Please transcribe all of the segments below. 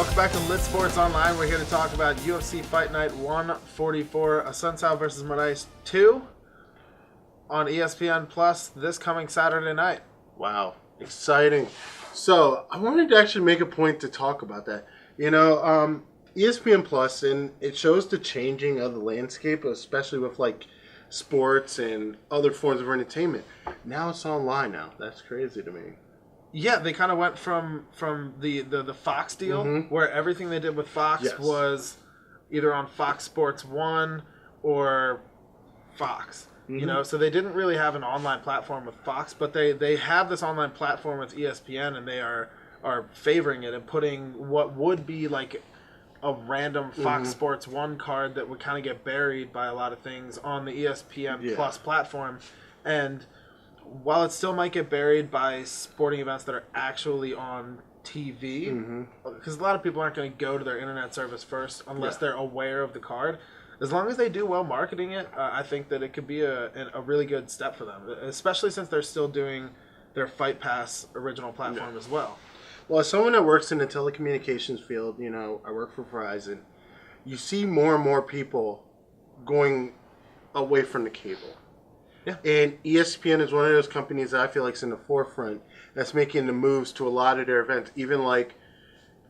Welcome back to Lit Sports Online. We're here to talk about UFC Fight Night 144, Assuncao versus Moraes 2 on ESPN Plus this coming Saturday night. Wow, exciting. So I wanted to actually make a point to talk about that. ESPN Plus, and it shows the changing of the landscape, especially with like sports and other forms of entertainment. Now it's online now. That's crazy to me. Yeah, they kind of went from the Fox deal, where everything they did with Fox was either on Fox Sports 1 or Fox. You know, so they didn't really have an online platform with Fox, but they have this online platform with ESPN, and they are favoring it and putting what would be like a random Fox Sports 1 card that would kind of get buried by a lot of things on the ESPN Plus platform. And while it still might get buried by sporting events that are actually on TV, because a lot of people aren't going to go to their internet service first unless they're aware of the card. As long as they do well marketing it, I think that it could be a really good step for them, especially since they're still doing their Fight Pass original platform as well. Well, as someone that works in the telecommunications field, you know, I work for Verizon, you see more and more people going away from the cable. Yeah. And ESPN is one of those companies that I feel like is in the forefront that's making the moves to a lot of their events. Even like,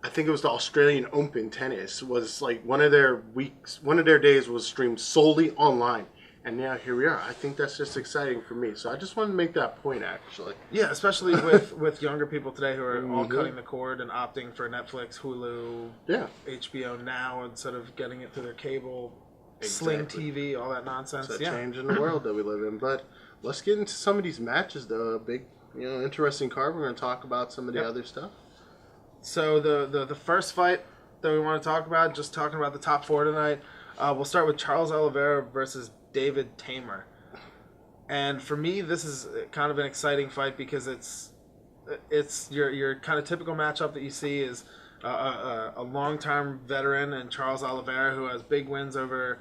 I think it was the Australian Open tennis was like one of their days was streamed solely online. And now here we are. I think that's just exciting for me. So I just wanted to make that point, actually. Yeah, especially with younger people today who are all cutting the cord and opting for Netflix, Hulu, HBO Now instead of getting it through their cable. Sling TV, all that nonsense. It's a change in the world that we live in. But let's get into some of these matches, though. A big, interesting card. We're going to talk about some of the other stuff. So the first fight that we want to talk about, just talking about the top four tonight, we'll start with Charles Oliveira versus David Teymur. And for me, this is kind of an exciting fight because it's your kind of typical matchup that you see is a long-time veteran and Charles Oliveira, who has big wins over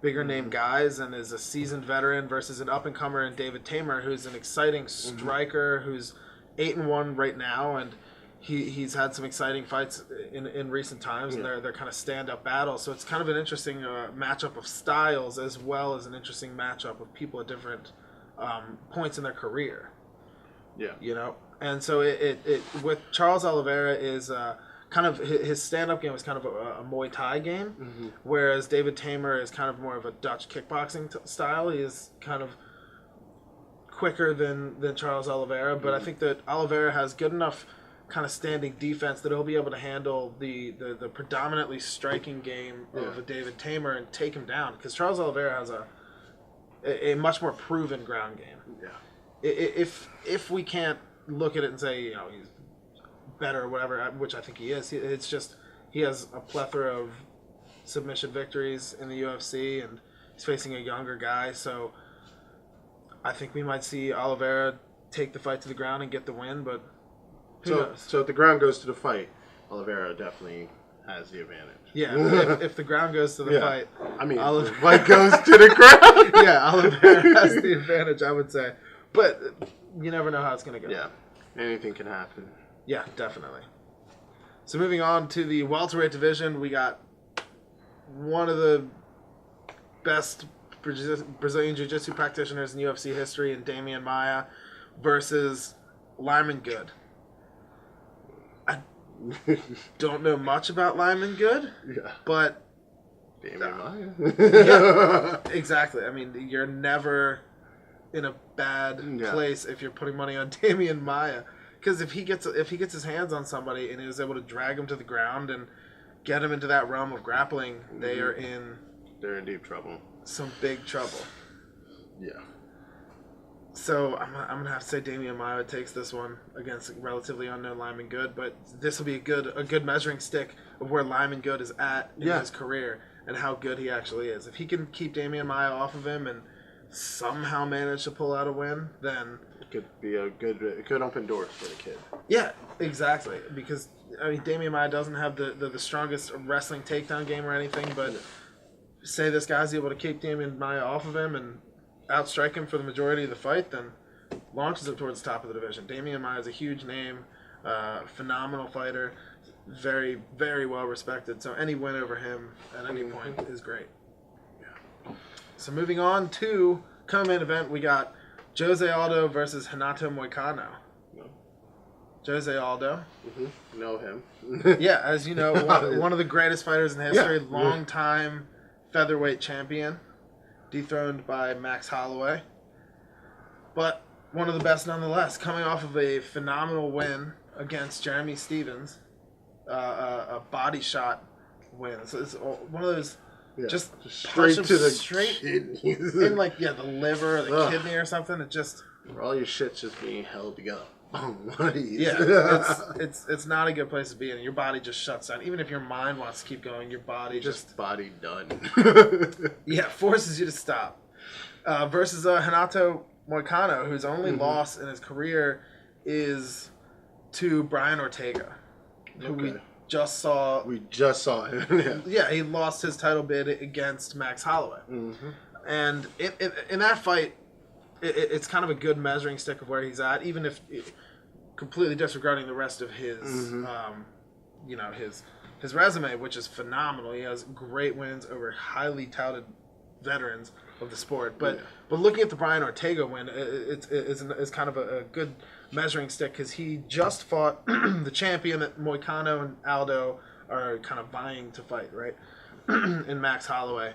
bigger name guys and is a seasoned veteran, versus an up-and-comer in David Teymur, who's an exciting striker who's 8-1 right now, and he's had some exciting fights in recent times, and they're kind of stand-up battles. So it's kind of an interesting matchup of styles, as well as an interesting matchup of people at different points in their career. Yeah, you know, and so it with Charles Oliveira is kind of his stand-up game is kind of a Muay Thai game, whereas David Teymur is kind of more of a Dutch kickboxing style. He is kind of quicker than Charles Oliveira, but I think that Oliveira has good enough kind of standing defense that he'll be able to handle the predominantly striking game of a David Teymur and take him down, because Charles Oliveira has a much more proven ground game. Yeah. If we can't look at it and say, you know, he's better or whatever, which I think he is, it's just he has a plethora of submission victories in the UFC, and he's facing a younger guy, so I think we might see Oliveira take the fight to the ground and get the win, but So if the ground goes to the fight, Oliveira definitely has the advantage. Yeah, if the ground goes to the fight, I mean, if the fight goes to the ground. Yeah, Oliveira has the advantage, I would say. But you never know how it's going to go. Yeah, anything can happen. Yeah, definitely. So moving on to the welterweight division, we got one of the best Brazilian Jiu-Jitsu practitioners in UFC history in Demian Maia versus Lyman Good. I don't know much about Lyman Good, but Demian Maia. Exactly. I mean, you're never in a bad place if you're putting money on Demian Maia, because if he gets his hands on somebody and is able to drag him to the ground and get him into that realm of grappling, they're in deep trouble. Some big trouble. Yeah. So I'm gonna have to say Demian Maia takes this one against relatively unknown Lyman Good, but this will be a good measuring stick of where Lyman Good is at in his career and how good he actually is. If he can keep Demian Maia off of him and somehow manage to pull out a win, then it could be it could open doors for the kid. Yeah, exactly. Because I mean, Demian Maia doesn't have the strongest wrestling takedown game or anything, but say this guy's able to keep Demian Maia off of him and outstrike him for the majority of the fight, then launches him towards the top of the division. Demian Maia is a huge name. Phenomenal fighter, very, very well respected. So any win over him at any point is great. Yeah. So moving on to co-main event, we got Jose Aldo versus Renato Moicano. Jose Aldo. Mm-hmm. Know him. Yeah, as you know, one of the greatest fighters in history, long-time featherweight champion, dethroned by Max Holloway. But one of the best nonetheless, coming off of a phenomenal win against Jeremy Stevens, a body shot win. So it's one of those just straight to the kidneys. In the liver or the kidney or something. It just... all your shit's just being held together. It's not a good place to be in. Your body just shuts down. Even if your mind wants to keep going, your body just body done. Forces you to stop. Versus Renato Moicano, whose only loss in his career is to Brian Ortega, who we just saw. We just saw him. He lost his title bid against Max Holloway, and in that fight. It's kind of a good measuring stick of where he's at, even if completely disregarding the rest of his, his resume, which is phenomenal. He has great wins over highly touted veterans of the sport. But looking at the Brian Ortega win, it's kind of a good measuring stick because he just fought the champion that Moicano and Aldo are kind of vying to fight, right? In Max Holloway.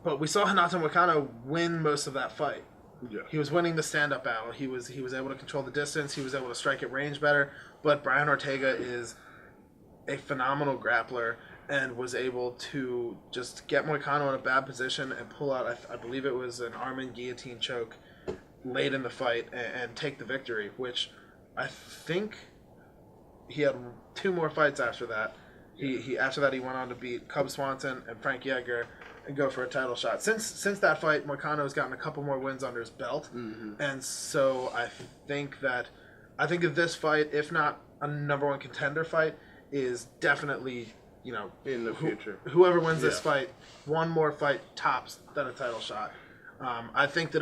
But we saw Renato Moicano win most of that fight. Yeah. He was winning the stand-up battle. He was able to control the distance. He was able to strike at range better. But Brian Ortega is a phenomenal grappler and was able to just get Moicano in a bad position and pull out, I believe it was an arm-in guillotine choke late in the fight and take the victory, which I think he had 2 more fights after that. After that he went on to beat Cub Swanson and Frank Yeager and go for a title shot. Since that fight, Moicano's gotten a couple more wins under his belt, and so I think that this fight, if not a number 1 contender fight, is definitely in the future. Whoever wins this fight, one more fight tops than a title shot. I think that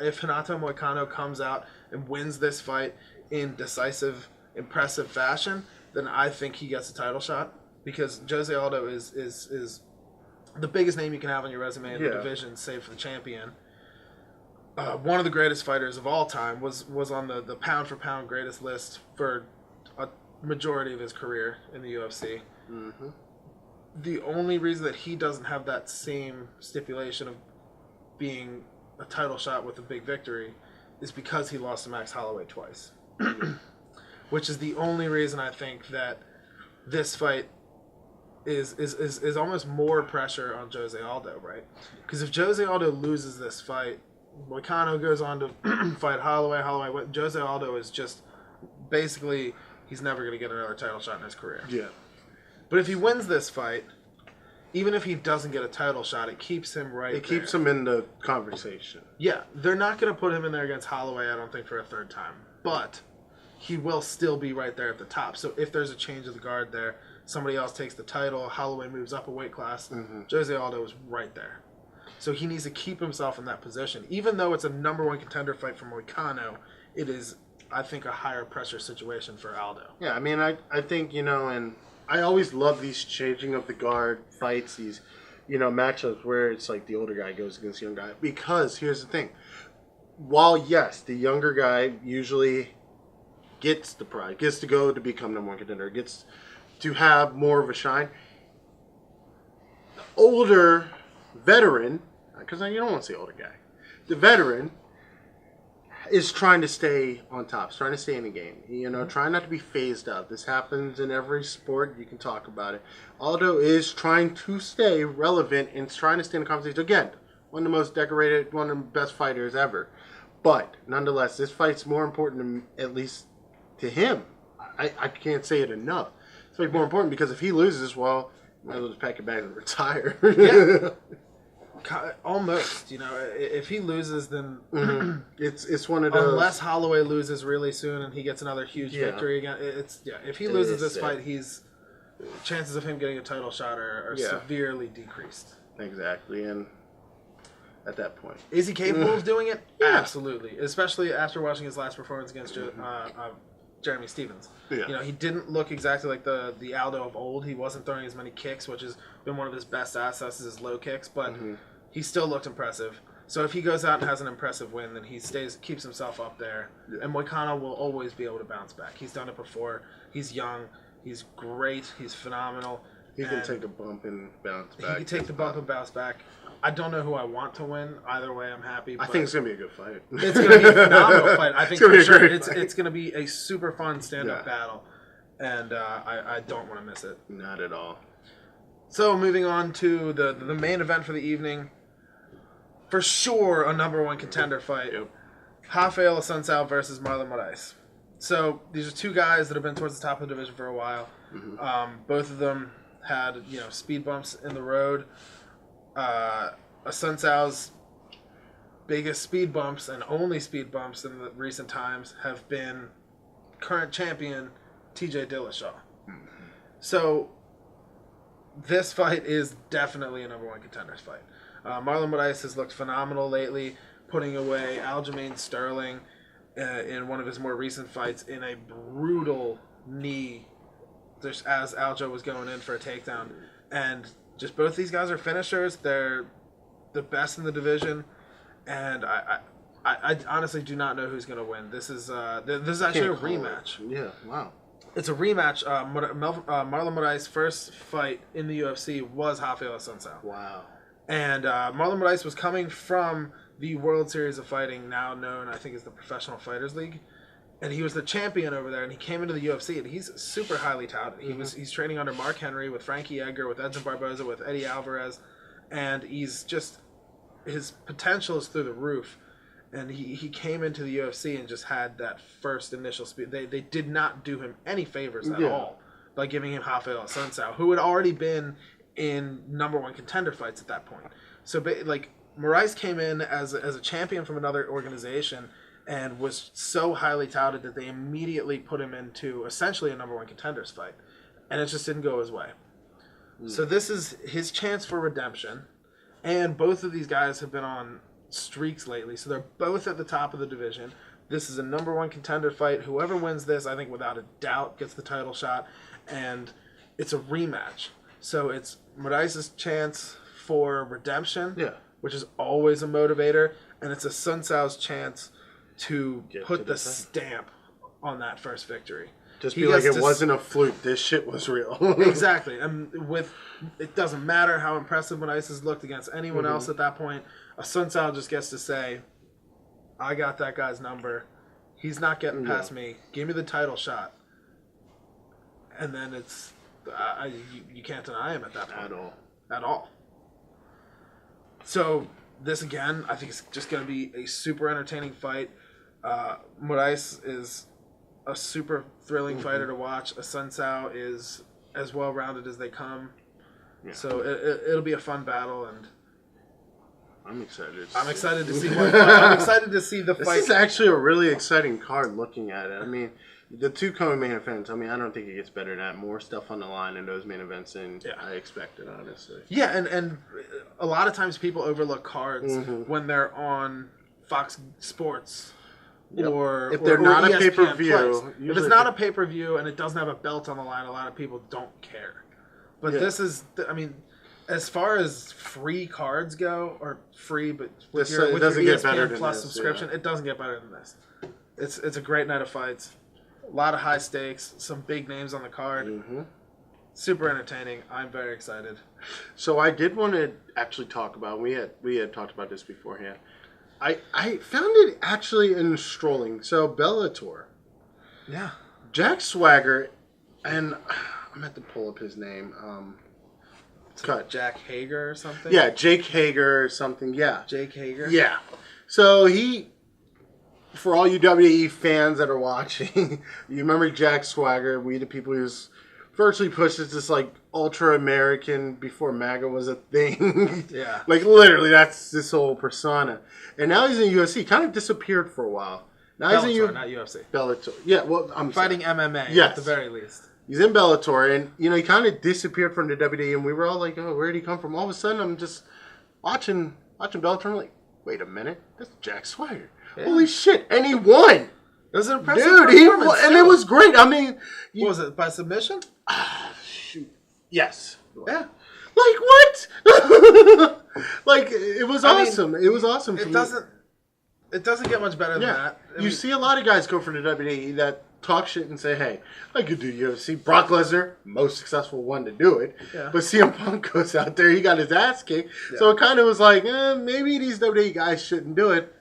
if Renato Moicano comes out and wins this fight in decisive, impressive fashion, then I think he gets a title shot because Jose Aldo is the biggest name you can have on your resume in the division, save for the champion. One of the greatest fighters of all time was on the pound for pound greatest list for a majority of his career in the UFC. The only reason that he doesn't have that same stipulation of being a title shot with a big victory is because he lost to Max Holloway twice. Which is the only reason I think that this fight is almost more pressure on Jose Aldo, right? Because if Jose Aldo loses this fight, Moicano goes on to fight Holloway. Jose Aldo is just basically he's never going to get another title shot in his career. Yeah. But if he wins this fight, even if he doesn't get a title shot, it keeps him right there. It keeps him in the conversation. Yeah, they're not going to put him in there against Holloway, I don't think, for a 3rd time. But he will still be right there at the top. So if there's a change of the guard there, somebody else takes the title, Holloway moves up a weight class, Jose Aldo is right there. So he needs to keep himself in that position. Even though it's a number 1 contender fight for Moicano, it is, I think, a higher pressure situation for Aldo. Yeah, I mean, I think, and I always love these changing of the guard fights, these, matchups where it's like the older guy goes against the young guy. Because here's the thing. While, yes, the younger guy usually gets the prize, gets to go to become number 1 contender, gets to have more of a shine, the older veteran, because you don't want to say older guy, the veteran is trying to stay on top, trying to stay in the game, trying not to be phased out. This happens in every sport. You can talk about it. Aldo is trying to stay relevant and trying to stay in the conversation. Again, one of the most decorated, one of the best fighters ever. But nonetheless, this fight's more important, at least to him. I can't say it enough. It's like more important because if he loses, well, might as well just pack your bags and retire. Yeah. Almost, if he loses, then it's one of those. Unless Holloway loses really soon and he gets another huge victory again, if he loses this fight, chances of him getting a title shot are severely decreased. Exactly, and at that point, is he capable of doing it? Yeah. Absolutely, especially after watching his last performance against Jeremy Stevens. Yeah. You know, he didn't look exactly like the Aldo of old. He wasn't throwing as many kicks, which has been one of his best assets, is his low kicks, but he still looked impressive. So if he goes out and has an impressive win, then he keeps himself up there. Yeah. And Moicano will always be able to bounce back. He's done it before. He's young. He's great. He's phenomenal. He can take a bump and bounce back. He can take the bump and bounce back. I don't know who I want to win. Either way, I'm happy. I think it's going to be a good fight. It's going to be a phenomenal fight. I think for sure it's going to be a super fun stand-up battle. And I don't want to miss it. Not at all. So moving on to the main event for the evening. For sure, a number one contender fight. Yep. Raphael Assuncao versus Marlon Moraes. So these are two guys that have been towards the top of the division for a while. Both of them had speed bumps in the road. Assuncao's biggest speed bumps and only speed bumps in the recent times have been current champion TJ Dillashaw. So this fight is definitely a number one contenders fight. Marlon Moraes has looked phenomenal lately, putting away Aljamain Sterling in one of his more recent fights in a brutal knee, just as Aljo was going in for a takedown. And just both these guys are finishers. They're the best in the division, and I honestly do not know who's going to win. This is actually a rematch. Yeah, wow. It's a rematch. Marlon Moraes' first fight in the UFC was Raphael Assuncao. Wow. And Marlon Moraes was coming from the World Series of Fighting, now known, I think, as the Professional Fighters League. And he was the champion over there, and he came into the UFC, and he's super highly touted. He's training under Mark Henry, with Frankie Edgar, with Edson Barboza, with Eddie Alvarez, and his potential is through the roof. And he came into the UFC and just had that first initial speed. They did not do him any favors at all by giving him Raphael Assuncao, who had already been in number one contender fights at that point. So, Moraes came in as a champion from another organization and was so highly touted that they immediately put him into essentially a number one contenders fight. And it just didn't go his way. So this is his chance for redemption. And both of these guys have been on streaks lately, so they're both at the top of the division. This is a number one contender fight. Whoever wins this, I think without a doubt, gets the title shot. And it's a rematch. So it's Moraes' chance for redemption, which is always a motivator, and it's Assuncao's chance to put the stamp on that first victory. Just be like, it wasn't a fluke. This shit was real. Exactly. And it doesn't matter how impressive Moraes has looked against anyone else at that point. Assuncao just gets to say, I got that guy's number. He's not getting past me. Give me the title shot. And then it's... you can't deny him at that point. At all. So, this again, I think it's just going to be a super entertaining fight. Moraes is a super thrilling fighter to watch. Assuncao is as well-rounded as they come. Yeah. So, it'll be a fun battle, and... I'm excited. I'm excited to see I'm excited to see the fight. This is actually a really exciting card looking at it. I mean... The two co-main events, I don't think it gets better than that. More stuff on the line in those main events than I expected, honestly. Yeah, and a lot of times people overlook cards when they're on Fox Sports or if they're not a pay-per-view. If it's not a pay-per-view and it doesn't have a belt on the line, a lot of people don't care. But this is, as far as free cards go, or free, but with your ESPN Plus subscription, it doesn't get better than this. It's a great night of fights. A lot of high stakes, some big names on the card. Super entertaining. I'm very excited. So I did want to actually talk about, we had talked about this beforehand. I found it actually enthralling. So Bellator. Yeah. Jack Swagger, and I'm going to pull up his name. Jack Hager or something? Yeah, Jake Hager or something. Yeah. Jake Hager? Yeah. So for all you WWE fans that are watching, you remember Jack Swagger, We the People, who's virtually pushed as this ultra-American before MAGA was a thing. Yeah. Literally, that's this whole persona. And now he's in UFC. Kind of disappeared for a while. Now Bellator, he's in not UFC. Bellator. Yeah, well, I'm fighting MMA at the very least. He's in Bellator, and he kind of disappeared from the WWE, and we were all like, "Oh, where did he come from?" All of a sudden, I'm just watching Bellator, and I'm like, "Wait a minute, that's Jack Swagger." Yeah. Holy shit! And he won. It was an impressive Dude, performance, and it was great. I mean... What was it, by submission? Shoot. Yes. Yeah. Like, what? Like, it was awesome. It was awesome for me. It doesn't get much better than that. You see a lot of guys go for the WWE that talk shit and say, hey, I could do UFC. Brock Lesnar, most successful one to do it. Yeah. But CM Punk goes out there, he got his ass kicked. Yeah. So it kind of was like, maybe these WWE guys shouldn't do it.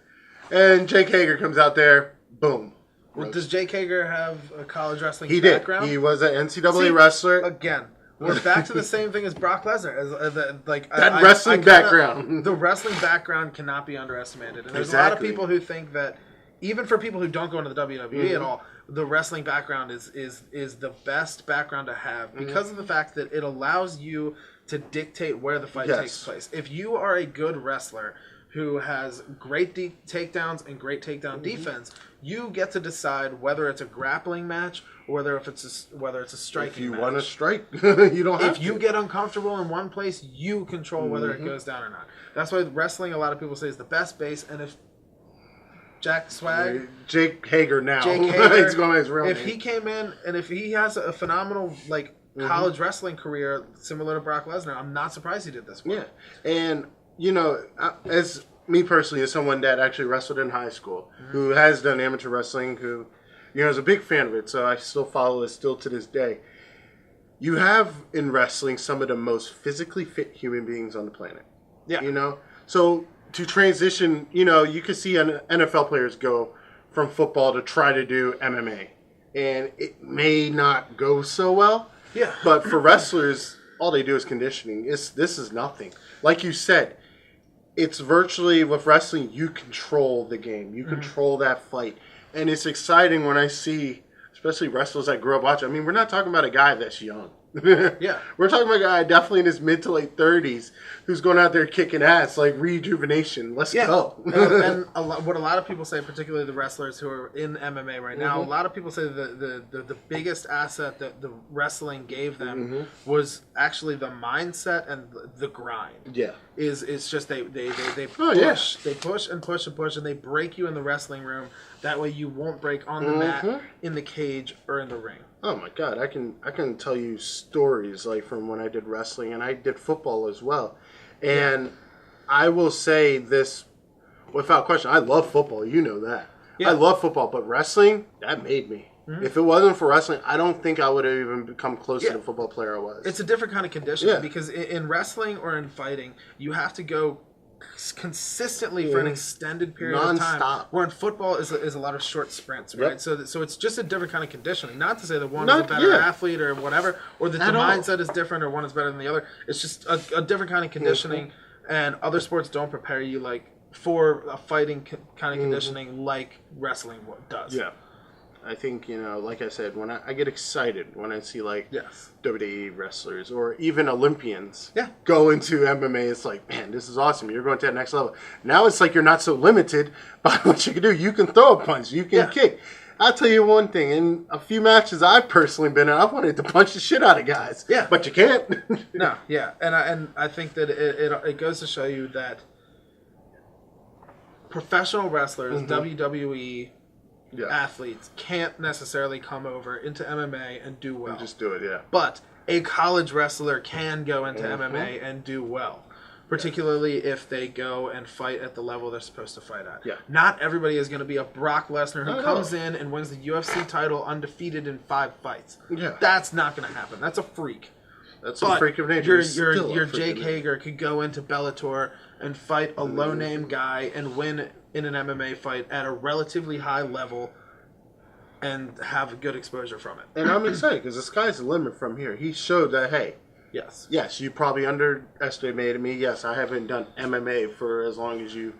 And Jake Hager comes out there, boom. Well, does Jake Hager have a college wrestling He background? did. He was an NCAA wrestler. Again, we're back to the same thing as Brock Lesnar. Wrestling background. The wrestling background cannot be underestimated. And there's a lot of people who think that, even for people who don't go into the WWE at all, the wrestling background is the best background to have because of the fact that it allows you to dictate where the fight takes place. If you are a good wrestler who has great takedowns and great takedown defense, you get to decide whether it's a grappling match or whether it's a striking match. If you want to strike, you don't have to. If you get uncomfortable in one place, you control whether it goes down or not. That's why wrestling, a lot of people say, is the best base. And if Jake Hager now. He's going by his real name. If he came in and if he has a phenomenal college wrestling career similar to Brock Lesnar, I'm not surprised he did this well. Yeah. And, as me personally, as someone that actually wrestled in high school, who has done amateur wrestling, who, is a big fan of it, so I still follow it still to this day. You have in wrestling some of the most physically fit human beings on the planet. Yeah. So to transition, you could see NFL players go from football to try to do MMA. And it may not go so well. Yeah. But for wrestlers, all they do is conditioning. This is nothing. Like you said, it's virtually, with wrestling, you control the game. You control that fight. And it's exciting when I see, especially wrestlers I grew up watching. I mean, we're not talking about a guy that's young. Yeah. We're talking about a guy definitely in his mid to late 30s who's going out there kicking ass, like rejuvenation. Let's go. And what a lot of people say, particularly the wrestlers who are in MMA right now, a lot of people say the biggest asset that the wrestling gave them was actually the mindset and the grind. Yeah. It's just they push. They push and push and push, and they break you in the wrestling room. That way you won't break on the mat, in the cage, or in the ring. Oh my God, I can tell you stories like from when I did wrestling, and I did football as well. And I will say this without question, I love football, you know that. Yeah. I love football, but wrestling, that made me. If it wasn't for wrestling, I don't think I would have even become close to the football player I was. It's a different kind of conditioning because in wrestling or in fighting, you have to go consistently for an extended period of time. Where in football is a lot of short sprints, right? So it's just a different kind of conditioning. Not to say that one is a better athlete or whatever, or that the mindset is different or one is better than the other. It's just a different kind of conditioning, and other sports don't prepare you for a fighting kind of conditioning like wrestling does. Yeah. I think, like I said, when I get excited when I see WWE wrestlers or even Olympians go into MMA, it's like, man, this is awesome. You're going to that next level. Now it's like you're not so limited by what you can do. You can throw a punch. You can kick. I'll tell you one thing. In a few matches I've personally been in, I've wanted to punch the shit out of guys. Yeah. But you can't. No, yeah. And I think that it goes to show you that professional wrestlers, WWE athletes, can't necessarily come over into MMA and do well. And just do it, yeah. But a college wrestler can go into MMA and do well. Particularly if they go and fight at the level they're supposed to fight at. Yeah. Not everybody is going to be a Brock Lesnar who comes in and wins the UFC title undefeated in 5 fights. Yeah. That's not going to happen. That's a freak. That's a freak of nature. Your Jake Hager could go into Bellator and fight a low-name guy and win in an MMA fight at a relatively high level and have good exposure from it. And I'm excited because the sky's the limit from here. He showed that, hey, yes, you probably underestimated me. Yes, I haven't done MMA for as long as you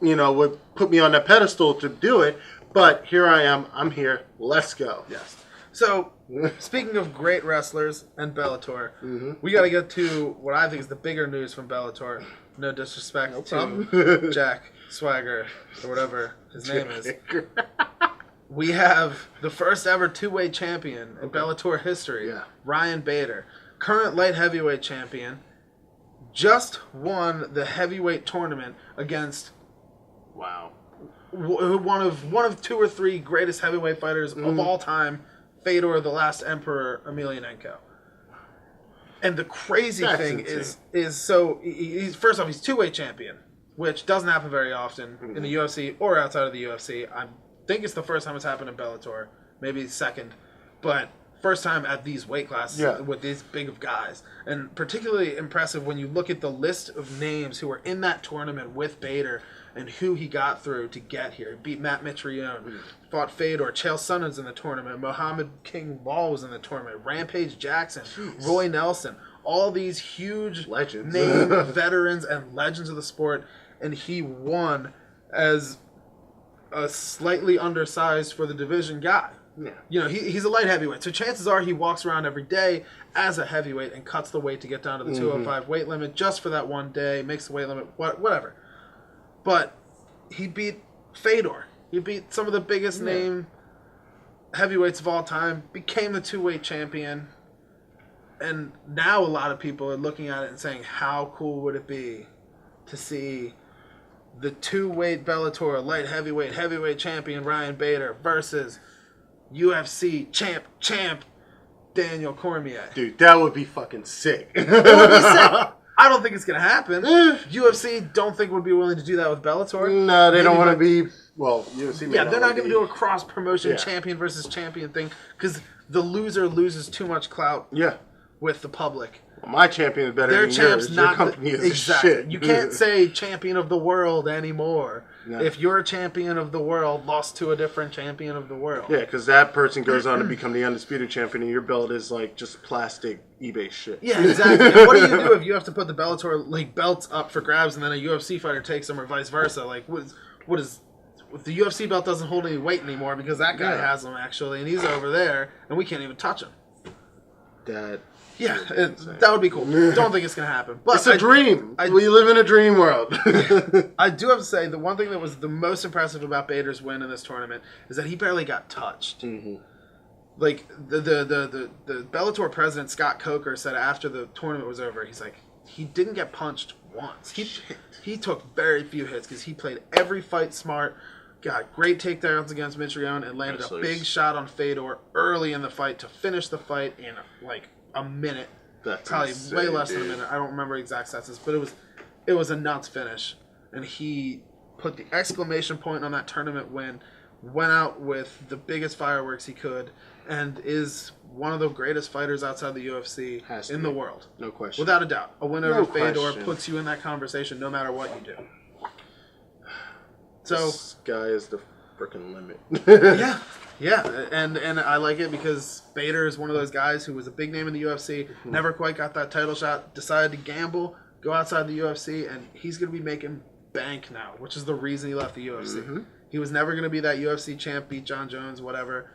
would put me on that pedestal to do it. But here I am. I'm here. Let's go. Yes. So, speaking of great wrestlers and Bellator, we got to get to what I think is the bigger news from Bellator. No disrespect to Jack Swagger or whatever his name is. We have the first ever two-way champion in Bellator history, Ryan Bader, current light heavyweight champion, just won the heavyweight tournament against one of 2 or 3 greatest heavyweight fighters of all time, Fedor, the last emperor, Emilianenko. And the crazy thing is so he's first off, he's 2-weight champion, which doesn't happen very often in the UFC or outside of the UFC. I think it's the first time it's happened in Bellator, maybe second, but first time at these weight classes with these big of guys. And particularly impressive when you look at the list of names who were in that tournament with Bader and who he got through to get here. He beat Matt Mitrione, fought Fedor, Chael Sonnen's in the tournament, Muhammad King Law was in the tournament, Rampage Jackson, Roy Nelson, all these huge legends, name veterans and legends of the sport, and he won as a slightly undersized for the division guy. Yeah. You know, he's a light heavyweight, so chances are he walks around every day as a heavyweight and cuts the weight to get down to the 205 weight limit just for that one day, makes the weight limit, whatever. But he beat Fedor. He beat some of the biggest name heavyweights of all time, became the 2-weight champion, and now a lot of people are looking at it and saying, how cool would it be to see the 2-weight Bellator light heavyweight champion Ryan Bader versus UFC champ Daniel Cormier. Dude, that would be fucking sick. It would be sick. I don't think it's going to happen. UFC don't think would be willing to do that with Bellator. No, they don't want to be... Well, UFC yeah, they're not going to do a cross-promotion champion versus champion thing because the loser loses too much clout with the public. Well, my champion is better than yours. Your company is shit. You can't say champion of the world anymore. No. If your champion of the world lost to a different champion of the world. Yeah, because that person goes on to become the undisputed champion, and your belt is like just plastic eBay shit. Yeah, exactly. And what do you do if you have to put the Bellator belts up for grabs, and then a UFC fighter takes them, or vice versa? Like, what is if the UFC belt doesn't hold any weight anymore because that guy has them actually, and he's over there, and we can't even touch him. That would be cool. Don't think it's going to happen. But it's a dream. We live in a dream world. I do have to say, the one thing that was the most impressive about Bader's win in this tournament is that he barely got touched. Like, the Bellator president, Scott Coker, said after the tournament was over, he's like, he didn't get punched once. He took very few hits because he played every fight smart, got great takedowns against Mitrione, and landed a big shot on Fedor early in the fight to finish the fight in, like, a minute. That's probably insane, way less than a minute. I don't remember exact stats, but it was a nuts finish, and he put the exclamation point on that tournament win, went out with the biggest fireworks he could, and is one of the greatest fighters outside the UFC in the world. No question. Without a doubt. A win over Fedor puts you in that conversation no matter what you do. So this guy is the freaking limit. Yeah, and I like it because Bader is one of those guys who was a big name in the UFC, never quite got that title shot, decided to gamble, go outside the UFC, and he's going to be making bank now, which is the reason he left the UFC. He was never going to be that UFC champ, beat John Jones, whatever.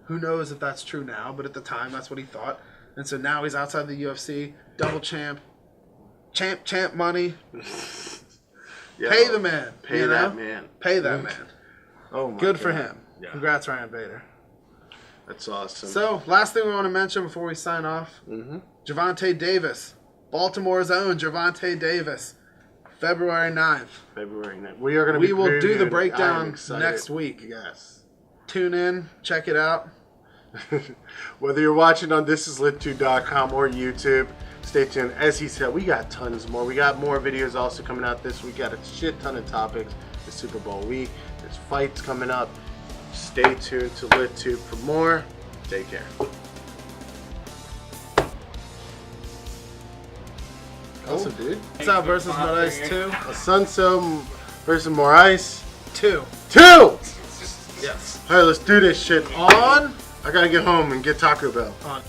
Who knows if that's true now, but at the time, that's what he thought. And so now he's outside the UFC, double champ money. Pay the man. Pay that man. Pay that man. Oh my Good for him. Yeah. Congrats, Ryan Bader. That's awesome. So, last thing we want to mention before we sign off. Gervonta Davis. Baltimore's own Gervonta Davis. February 9th. We will do the breakdown next week. Yes. Tune in. Check it out. Whether you're watching on thisislittube.com or YouTube, stay tuned. As he said, we got tons more. We got more videos also coming out this week. Got a shit ton of topics. It's Super Bowl week. There's fights coming up. Stay tuned to LitTube for more. Take care. Awesome, dude. What's up versus Moraes 2? Assuncao versus Moraes 2. Yes. Yes. All right, let's do this shit. On. I gotta get home and get Taco Bell. On.